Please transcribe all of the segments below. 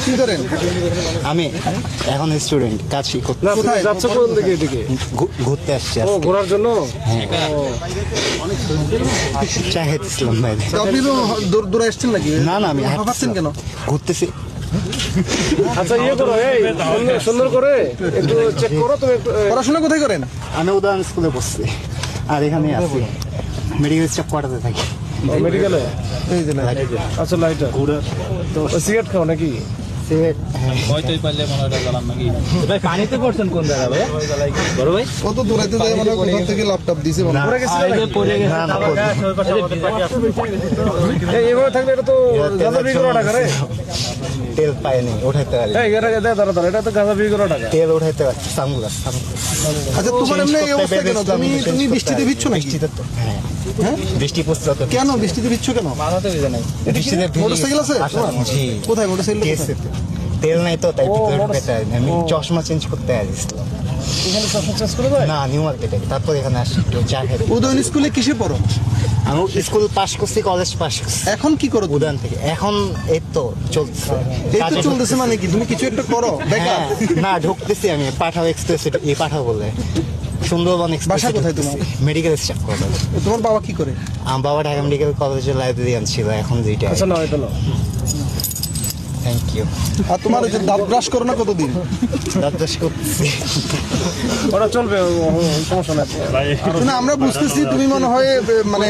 কি করেন? আমি এখন স্টুডেন্ট, কাজ কোথায় যাচ্ছ কোন দিকে এদিকে? ঘুরতে আসছি ও, ঘোরার জন্য? চা খেতেছিলাম ভাই। আপনি তো দূরে এসছেন নাকি? না না, আমি হাঁপাচ্ছেন কেন? ঘুরতেছি। আচ্ছা, ইয়ে করো, এই সুন্দর করে একটু চেক করো তুমি একটু। পড়াশোনা কোথায় করেন? আমি উদাহরণ স্কুলে পড়ছি, আর এখানে আছি মেডিকেল স্টাফ কোয়ার্টারে থাকি। মেডিকেলে? এই যে আচ্ছা, লাইটার তো সিগারেট খাও নাকি? পানিতে পড়ছেন কোন জায়গা ভাই? বড় ভাই কত দূরাইতে যায় মানে কোথা থেকে ল্যাপটপ দিছে মনে হয়। পড়ে গেছিল নাকি? না, এইভাবে থাকলে এটা তো গাঁজা বিক্রি করা টাকা রে। তেল পাইনি, উঠাইতে পারি। এই এটা দাঁড়া দাঁড়া, এটা তো গাঁজা বিক্রি করা টাকা। তেল উঠাইতে পারছি সামগুলা। আচ্ছা, তোমার এমনি এই অবস্থা কেন? তুমি বৃষ্টিতে ভিজছো নাকি? বৃষ্টিতে তো হ্যাঁ, বৃষ্টি পড়ছে তো। কেন বৃষ্টিতে ভিজছো কেন? বৃষ্টিতে ভিজে মোটরসাইকেল আছে তোমার? জি। কোথায় মোটরসাইকেল? কেসে তো। তেল নাই তো, তাই ভিতরে ঢুকাইতে পারিনি। আমি চশমা চেঞ্জ করতে আসছিলাম। এখানে সবসময় চেঞ্জ করে দেয়? না, নিউ মার্কেটে। তারপর এখানে আসছি একটু চা খেতে। উদয়ন স্কুলে কিসে পড়ো? আমি স্কুল পাস করছি, কলেজ পাস করছি এখন কি করো? উদান থেকে। এখন এই তো চলছে। এই তো চলতেছে মানে কি? তুমি কিছু একটা করো বেকার? হ্যাঁ, না ঢুকতেছি আমি পাঠাও এক্সপ্রেস, এই পাঠাও বলে সুন্দরবন এক্সপ্রেস। বাসা কোথায় তোমার? মেডিকেল স্টাফ করে। তোমার বাবা কি করে? আমার বাবা ঢাকা মেডিকেল কলেজের লাইব্রেরিয়ান ছিল, এখন যেটা। আচ্ছা, না এটা না। Thank you. আর তোমার ওই যে দাঁত ব্রাশ করো না কতদিন? দাদাস করতেছি। ওটা চলবে, সমস্যা নাই। না, আমরা বুঝতেছি তুমি মনে হয় মানে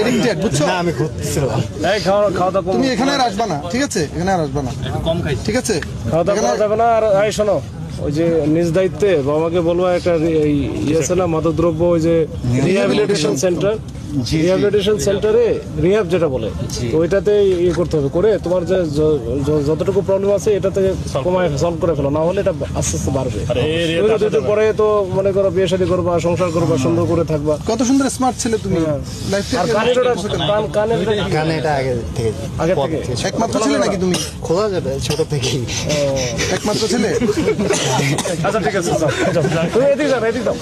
এডিক্টেড, বুঝছো? না, আমি ঘুরতেছিলাম। এই খাওয়া দাওয়া কম। তুমি এখানে আর আসবা না, ঠিক আছে? এখানে আর আসবা না, কম খাই। ঠিক আছে? খাওয়া দাওয়া করা যাবে না। আর এই শোনো, ওই যে নিজ দায়িত্বে বাবাকে বলবো একটা ইয়ে আছে না, মাদকদ্রব্য, ওই যে রিহ্যাবিলিটেশন সেন্টার, রিহ্যাবিলিটেশন সেন্টারে রিহ্যাব যেটা বলে, তো ওইটাতে ইয়ে করতে হবে, করে তোমার যে যতটুকু প্রবলেম আছে এটাতে কমায় সলভ করে ফেলো, না হলে এটা আস্তে আস্তে বাড়বে। দুটো পরে তো মনে করো বিয়ে শাদী করবা, সংসার করবা, সুন্দর করে থাকবা। কত সুন্দর স্মার্ট ছেলে তুমি। আর কানের কানের কানে এটা আগে থেকে আগে পথ থেকে? থেকে। একমাত্র ছেলে নাকি তুমি? খোলা যাবে ছোট থেকেই। একমাত্র ছেলে? আচ্ছা, ঠিক আছে, যাও, যাও। তুমি এদিকে যাও, এদিকে যাও।